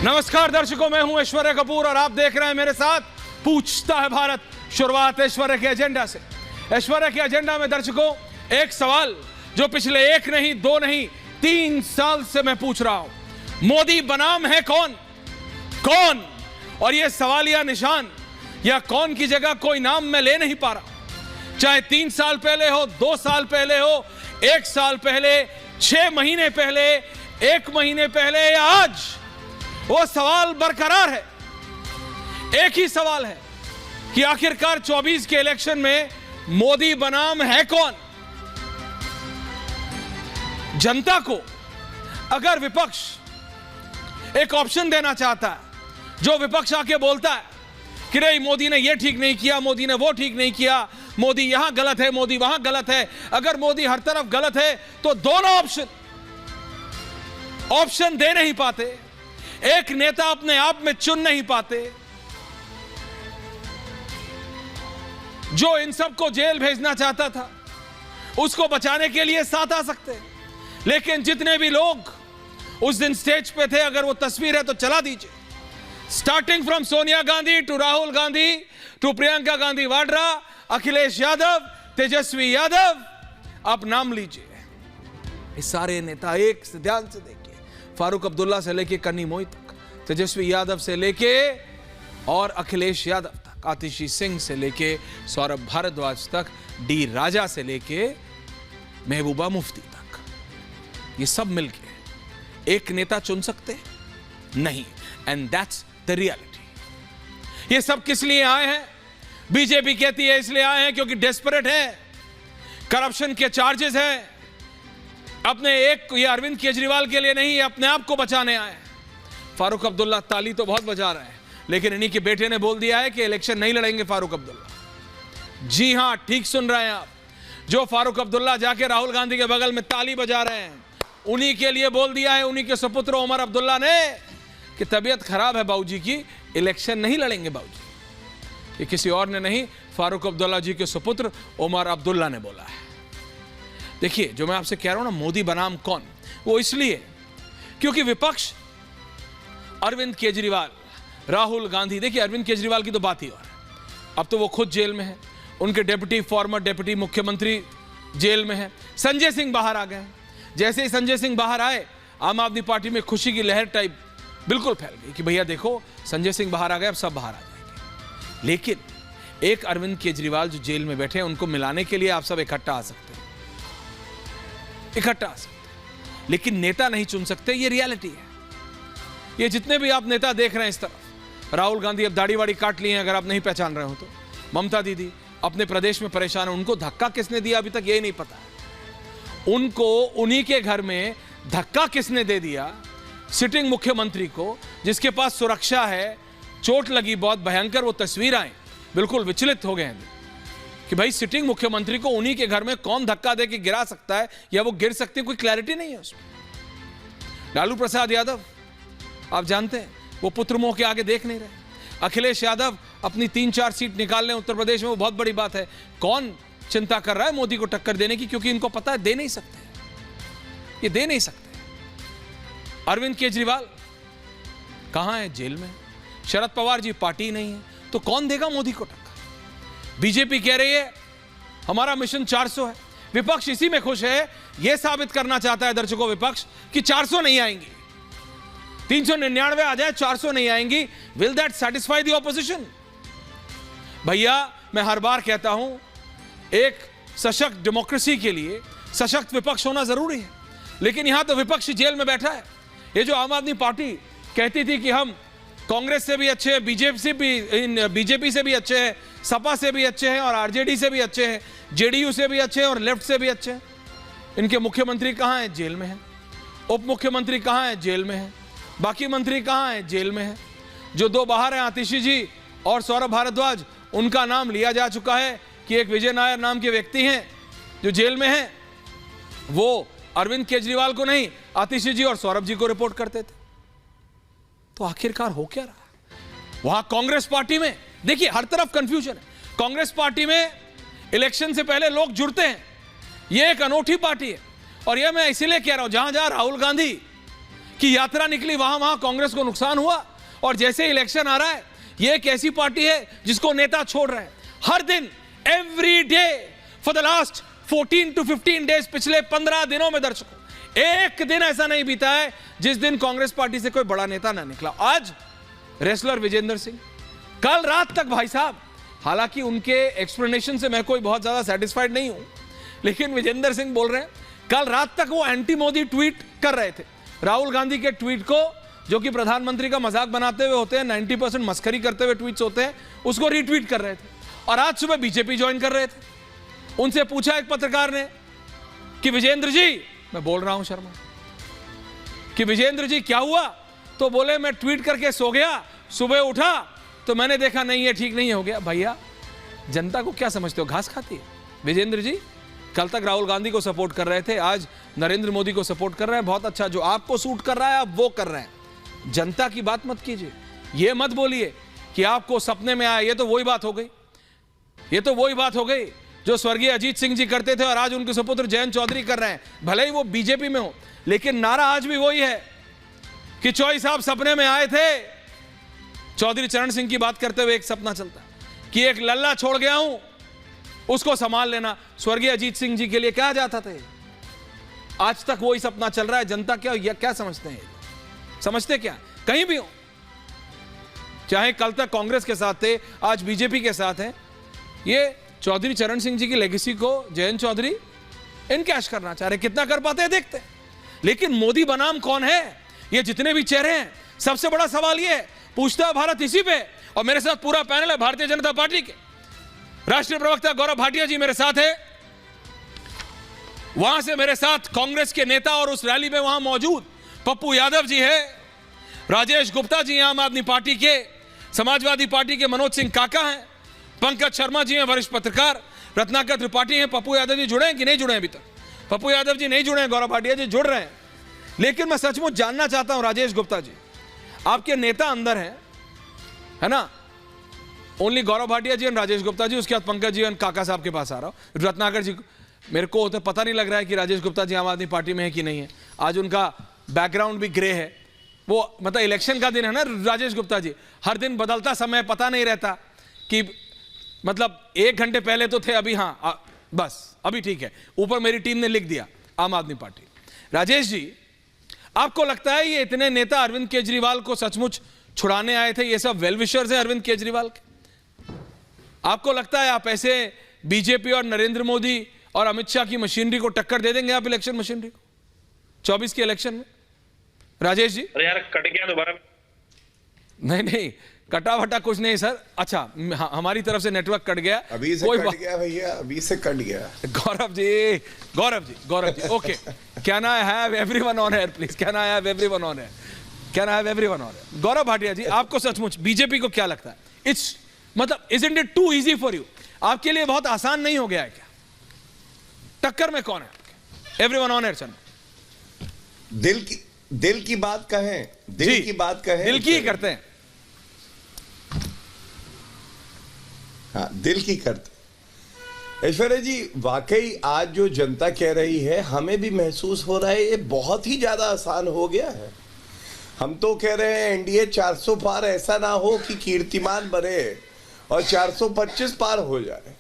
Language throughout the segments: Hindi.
नमस्कार दर्शकों, मैं हूं ऐश्वर्या कपूर और आप देख रहे हैं मेरे साथ पूछता है भारत। शुरुआत ऐश्वर्या के एजेंडा से। ऐश्वर्या के एजेंडा में दर्शकों एक सवाल जो पिछले एक नहीं, दो नहीं, 3 साल से मैं पूछ रहा हूं, मोदी बनाम है कौन? कौन? और यह सवालिया निशान या कौन की जगह कोई नाम मैं ले नहीं पा रहा। चाहे 3 साल पहले हो, 2 साल पहले हो, 1 साल पहले, 6 महीने पहले, 1 महीने पहले या आज, वो सवाल बरकरार है। एक ही सवाल है कि आखिरकार 24 के इलेक्शन में मोदी बनाम है कौन? जनता को अगर विपक्ष एक ऑप्शन देना चाहता है, जो विपक्ष आके बोलता है कि नहीं मोदी ने यह ठीक नहीं किया, मोदी ने वो ठीक नहीं किया, मोदी यहां गलत है, मोदी वहां गलत है, अगर मोदी हर तरफ गलत है तो दोनों ऑप्शन दे नहीं पाते, एक नेता अपने आप में चुन नहीं पाते, जो इन सबको जेल भेजना चाहता था उसको बचाने के लिए साथ आ सकते। लेकिन जितने भी लोग उस दिन स्टेज पे थे, अगर वो तस्वीर है तो चला दीजिए, starting from Sonia Gandhi to Rahul Gandhi to Priyanka Gandhi Vadra, Akhilesh Yadav, Tejashwi Yadav, आप नाम लीजिए। ये सारे नेता एक से ध्यान से देखिए, फारूक अब्दुल्ला से लेके कन्नी मोई तक, तेजस्वी यादव से लेके और अखिलेश यादव तक, आतिशी सिंह से लेके सौरभ भारद्वाज तक, डी राजा से लेके महबूबा मुफ्ती तक, ये सब मिलके एक नेता चुन सकते नहीं। And that's the reality. ये सब किस लिए आए हैं? बीजेपी कहती है इसलिए आए हैं क्योंकि डेस्परेट है, करप्शन के चार्जेस हैं, अपने एक ये अरविंद केजरीवाल के लिए नहीं, अपने आप को बचाने आए। फारूक अब्दुल्ला ताली तो बहुत बजा रहे हैं, लेकिन इन्हीं के बेटे ने बोल दिया है कि इलेक्शन नहीं लड़ेंगे फारूक अब्दुल्ला। जी हां, ठीक सुन रहे हैं आप, जो फारूक अब्दुल्ला जाके राहुल गांधी के बगल में ताली बजा रहे हैं, उन्हीं के लिए बोल दिया है उन्हीं के सुपुत्र उमर अब्दुल्ला ने कि तबीयत खराब है बाबूजी की, इलेक्शन नहीं लड़ेंगे बाबूजी। ये किसी और ने नहीं, फारूक अब्दुल्ला जी के सुपुत्र उमर अब्दुल्ला ने बोला है। देखिए, जो मैं आपसे कह रहा हूं ना, मोदी बनाम कौन, वो इसलिए क्योंकि विपक्ष अरविंद केजरीवाल, राहुल गांधी, देखिए अरविंद केजरीवाल की तो बात ही और है, अब तो वो खुद जेल में है, उनके फॉर्मर डिप्टी मुख्यमंत्री जेल में है, संजय सिंह बाहर आ गए। जैसे ही संजय सिंह बाहर आए, आम आदमी पार्टी में खुशी की लहर टाइप बिल्कुल फैल गई कि भैया देखो संजय सिंह बाहर आ गए, अब सब बाहर आ जाएंगे। लेकिन एक अरविंद केजरीवाल जो जेल में बैठे हैं, उनको मिलाने के लिए आप सब इकट्ठा आ सकते हैं, इकट्ठा आ सकते हैं, लेकिन नेता नहीं चुन सकते। ये रियलिटी है। ये जितने भी आप नेता देख रहे हैं इस तरफ, राहुल गांधी अब दाढ़ी वाड़ी काट लिए हैं, अगर आप नहीं पहचान रहे हो तो, ममता दीदी अपने प्रदेश में परेशान है, उनको धक्का किसने दिया अभी तक ये नहीं पता है। उनको उन्हीं के घर में धक्का किसने दे दिया, सिटिंग मुख्यमंत्री को, जिसके पास सुरक्षा है, चोट लगी बहुत भयंकर, वो तस्वीर आए, बिल्कुल विचलित हो गए हैं कि भाई सिटिंग मुख्यमंत्री को उन्हीं के घर में कौन धक्का दे के गिरा सकता है या वो गिर सकते हैं, कोई क्लैरिटी नहीं है उसमें। लालू प्रसाद यादव आप जानते हैं, वो पुत्र मोह के आगे देख नहीं रहे। अखिलेश यादव अपनी 3-4 सीट निकाल लें उत्तर प्रदेश में, वो बहुत बड़ी बात है। कौन चिंता कर रहा है मोदी को टक्कर देने की, क्योंकि इनको पता है दे नहीं सकते, ये दे नहीं सकते। अरविंद केजरीवाल कहां है? जेल में। शरद पवार जी पार्टी नहीं है, तो कौन देगा मोदी को टक्कर? बीजेपी कह रही है हमारा मिशन 400 है, विपक्ष इसी में खुश है, यह साबित करना चाहता है दर्शकों विपक्ष कि 400 नहीं आएंगी, 399 आ जाए, 400 नहीं आएंगी। Will that satisfy the opposition? भैया मैं हर बार कहता हूं, एक सशक्त डेमोक्रेसी के लिए सशक्त विपक्ष होना जरूरी है, लेकिन यहां तो विपक्ष जेल में बैठा है। ये जो आम आदमी पार्टी कहती थी कि हम कांग्रेस से भी अच्छे हैं, बीजेपी से भी अच्छे हैं, सपा से भी अच्छे हैं और आरजेडी से भी अच्छे हैं, जेडीयू से भी अच्छे हैं और लेफ्ट से भी अच्छे हैं, इनके मुख्यमंत्री कहां हैं? जेल में हैं। उप मुख्यमंत्री कहां हैं? जेल में हैं। बाकी मंत्री कहां हैं? जेल में हैं। जो 2 बाहर हैं, आतिशी जी और सौरभ भारद्वाज, उनका नाम लिया जा चुका है कि एक विजय नायर नाम के व्यक्ति हैं जो जेल में हैं, वो अरविंद केजरीवाल को नहीं, आतिशी जी और सौरभ जी को रिपोर्ट करते थे। तो आखिरकार हो क्या रहा है वहां कांग्रेस पार्टी में? देखिए हर तरफ कंफ्यूजन है। कांग्रेस पार्टी में इलेक्शन से पहले लोग जुड़ते हैं, यह एक अनोखी पार्टी है। और यह मैं इसीलिए कह रहा हूं, जहां जहां राहुल गांधी कि यात्रा निकली, वहां वहां कांग्रेस को नुकसान हुआ, और जैसे इलेक्शन आ रहा है, ये एक ऐसी पार्टी है जिसको नेता छोड़ रहे हैं हर दिन, every day for the last 14 to 15 days, पिछले 15 दिनों में दर्शकों, एक दिन ऐसा नहीं बीता है जिस दिन कांग्रेस पार्टी से कोई बड़ा नेता ना निकला। आज रेसलर विजेंद्र सिंह, कल रात तक भाई साहब, हालांकि उनके एक्सप्लेनेशन से मैं कोई बहुत ज्यादा सेटिस्फाइड नहीं हूं, लेकिन विजेंद्र सिंह बोल रहे हैं कल रात तक वो एंटी मोदी ट्वीट कर रहे थे, राहुल गांधी के ट्वीट को, जो कि प्रधानमंत्री का मजाक बनाते हुए होते हैं, 90% मस्करी करते हुए ट्वीट्स होते हैं, उसको रीट्वीट कर रहे थे, और आज सुबह बीजेपी ज्वाइन कर रहे थे। उनसे पूछा एक पत्रकार ने कि विजेंद्र जी, मैं बोल रहा हूं शर्मा, कि विजेंद्र जी क्या हुआ, तो बोले मैं ट्वीट करके सो गया, सुबह उठा तो मैंने देखा नहीं है, ठीक नहीं हो गया। भैया जनता को क्या समझते हो, घास खाती है? विजेंद्र जी कल तक राहुल गांधी को सपोर्ट कर रहे थे, आज नरेंद्र मोदी को सपोर्ट कर रहे हैं, बहुत अच्छा, जो आपको सूट कर रहा है आप वो कर रहे हैं। जनता की बात मत कीजिए, ये मत बोलिए कि आपको सपने में आया, ये तो वही बात हो गई, ये तो वही बात हो गई जो स्वर्गीय अजीत सिंह जी करते थे और आज उनके सुपुत्र जयंत चौधरी कर रहे हैं, भले ही वो बीजेपी में हो, लेकिन नारा आज भी वही है कि चौधरी साहब सपने में आए थे। चौधरी चरण सिंह की बात करते हुए एक सपना चलता कि एक लल्ला छोड़ गया हूं, उसको संभाल लेना। स्वर्गीय अजीत सिंह जी के लिए क्या जाता था, आज तक वही सपना चल रहा है। जनता क्या समझते हैं, समझते क्या, कहीं भी हो, चाहे कल तक कांग्रेस के साथ थे, आज बीजेपी के साथ हैं, ये चौधरी चरण सिंह जी की लेगेसी को जयंत चौधरी इनकैश करना चाह रहे, कितना कर पाते हैं देखते हैं। लेकिन मोदी बनाम कौन है, ये जितने भी चेहरे हैं, सबसे बड़ा सवाल ये है, पूछता है भारत इसी पे। और मेरे साथ पूरा पैनल है भारतीय जनता पार्टी के, राष्ट्रीय प्रवक्ता गौरव भाटिया जी मेरे साथ है, वहां से मेरे साथ कांग्रेस के नेता और उस रैली में वहां मौजूद पप्पू यादव जी है, राजेश गुप्ता जी आम आदमी पार्टी के, समाजवादी पार्टी के मनोज सिंह काका हैं, पंकज शर्मा जी हैं वरिष्ठ पत्रकार, रत्नाकर त्रिपाठी हैं, पप्पू यादव जी जुड़े हैं कि नहीं जुड़े हैं अभी तक? पप्पू यादव जी नहीं जुड़े हैं, गौरव भाटिया जी जुड़ रहे हैं। लेकिन मैं सचमुच जानना चाहता हूं राजेश गुप्ता जी, आपके नेता अंदर हैं, है ना, ओनली गौरव भाटिया जी और राजेश गुप्ता जी, उसके बाद पंकज जी और काका साहब के पास आ रहा हूं, रत्नाकर जी। मेरे को तो पता नहीं लग रहा है कि राजेश गुप्ता जी आम आदमी पार्टी में है कि नहीं है, आज उनका बैकग्राउंड भी ग्रे है, वो मतलब इलेक्शन का दिन है ना राजेश गुप्ता जी, हर दिन बदलता समय पता नहीं रहता कि मतलब 1 घंटे पहले तो थे, अभी हाँ बस अभी ठीक है, ऊपर मेरी टीम ने लिख दिया आम आदमी पार्टी। राजेश जी, आपको लगता है ये इतने नेता अरविंद केजरीवाल को सचमुच छुड़ाने आए थे, ये सब वेल विशर्स हैं अरविंद केजरीवाल के? आपको लगता है आप ऐसे बीजेपी और नरेंद्र मोदी और अमित शाह की मशीनरी को टक्कर दे देंगे आप इलेक्शन मशीनरी को 24 के इलेक्शन में? राजेश जी अरे यार कट गया दोबारा। नहीं कटा वटा कुछ नहीं सर, अच्छा हमारी तरफ से नेटवर्क कट गया, अभी से कट गया भैया, अभी से कट गया। Gaurav ji okay, can I have everyone on air please, can I have everyone on air, can I have everyone on air. Gaurav Bhatia ji, आपको सचमुच बीजेपी को क्या लगता है, इट्स मतलब isn't it too easy for you, आपके लिए बहुत आसान नहीं हो गया है क्या? टक्कर में कौन है आपके? एवरीवन ऑन एयर चलो, दिल की बात कहें, दिल की बात कहें, दिल की ही करते हैं, हाँ दिल की करते। ऐश्वर्या जी, वाकई आज जो जनता कह रही है, हमें भी महसूस हो रहा है ये बहुत ही ज्यादा आसान हो गया है। हम तो कह रहे हैं एनडीए 400 पार ऐसा ना हो कि कीर्तिमान बने और 425 पार हो जाए,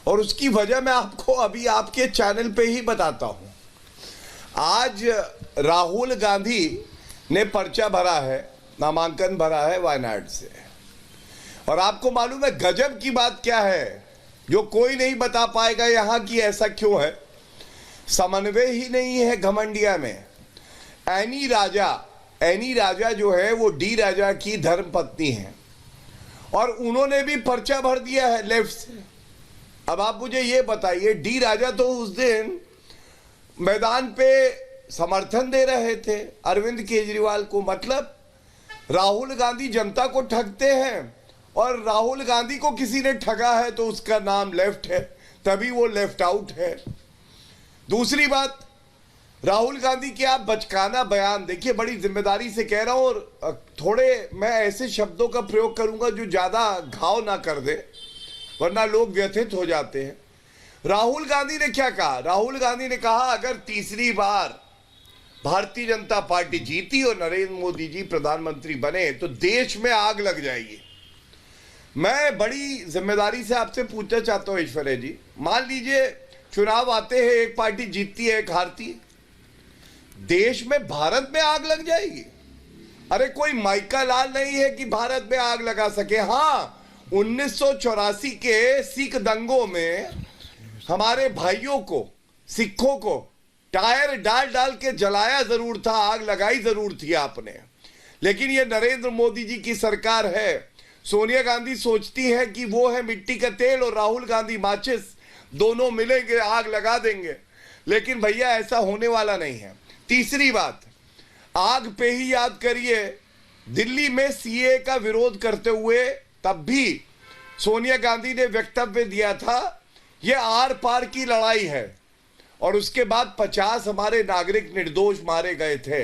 और उसकी वजह मैं आपको अभी आपके चैनल पे ही बताता हूं। आज राहुल गांधी ने पर्चा भरा है, नामांकन भरा है वायनाड से, और आपको मालूम है गजब की बात क्या है, जो कोई नहीं बता पाएगा यहां की ऐसा क्यों है। समन्वय ही नहीं है घमंडिया में। एनी राजा जो है वो डी राजा की धर्मपत्नी है, और उन्होंने भी पर्चा भर दिया है लेफ्ट से। अब आप मुझे ये बताइए, डी राजा तो उस दिन मैदान पे समर्थन दे रहे थे अरविंद केजरीवाल को, मतलब राहुल गांधी जनता को ठगते हैं, और राहुल गांधी को किसी ने ठगा है तो उसका नाम लेफ्ट है, तभी वो लेफ्ट आउट है। दूसरी बात, राहुल गांधी के आप बचकाना बयान देखिए, बड़ी जिम्मेदारी से कह रहा हूं, और थोड़े मैं ऐसे शब्दों का प्रयोग करूंगा जो ज्यादा घाव ना कर दे, वरना लोग व्यथित हो जाते हैं। राहुल गांधी ने क्या कहा? राहुल गांधी ने कहा अगर तीसरी बार भारतीय जनता पार्टी जीती और नरेंद्र मोदी जी प्रधानमंत्री बने तो देश में आग लग जाएगी। मैं बड़ी जिम्मेदारी से आपसे पूछना चाहता हूं ऐश्वर्या जी, मान लीजिए चुनाव आते हैं, एक पार्टी जीतती है, एक हारती है, देश में भारत में आग लग जाएगी। अरे कोई माइका लाल नहीं है कि भारत में आग लगा सके। हाँ, 1984 के सिख दंगों में हमारे भाइयों को, सिखों को टायर डाल डाल के जलाया जरूर था, आग लगाई जरूर थी आपने, लेकिन ये नरेंद्र मोदी जी की सरकार है। सोनिया गांधी सोचती है कि वो है मिट्टी का तेल और राहुल गांधी माचिस, दोनों मिलेंगे आग लगा देंगे, लेकिन भैया ऐसा होने वाला नहीं है। तीसरी बात, आग पे ही याद करिए, दिल्ली में सीए का विरोध करते हुए तब भी सोनिया गांधी ने वक्तव्य दिया था ये आर पार की लड़ाई है, और उसके बाद 50 हमारे नागरिक निर्दोष मारे गए थे।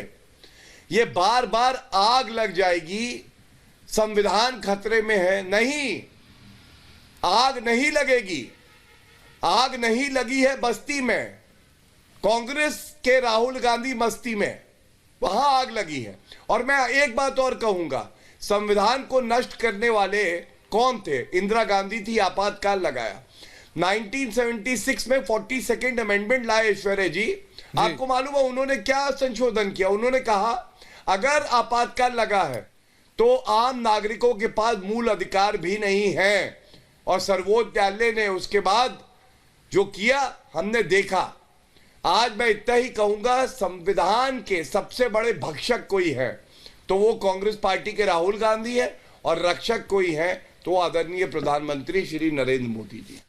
ये बार बार आग लग जाएगी, संविधान खतरे में है। नहीं, आग नहीं लगेगी। आग नहीं लगी है बस्ती में, कांग्रेस के राहुल गांधी मस्ती में, वहां आग लगी है। और मैं एक बात और कहूंगा, संविधान को नष्ट करने वाले कौन थे? इंदिरा गांधी थी, आपातकाल लगाया। 1976 में 42nd अमेंडमेंट लाए ऐश्वर्या जी। आपको मालूम है उन्होंने क्या संशोधन किया? उन्होंने कहा अगर आपातकाल लगा है तो आम नागरिकों के पास मूल अधिकार भी नहीं है, और सर्वोच्च न्यायालय ने उसके बाद जो किया हमने देखा। आज मैं इतना ही कहूंगा, संविधान के सबसे बड़े भक्षक कोई है तो वो कांग्रेस पार्टी के राहुल गांधी है, और रक्षक कोई है तो आदरणीय प्रधानमंत्री श्री नरेंद्र मोदी जी।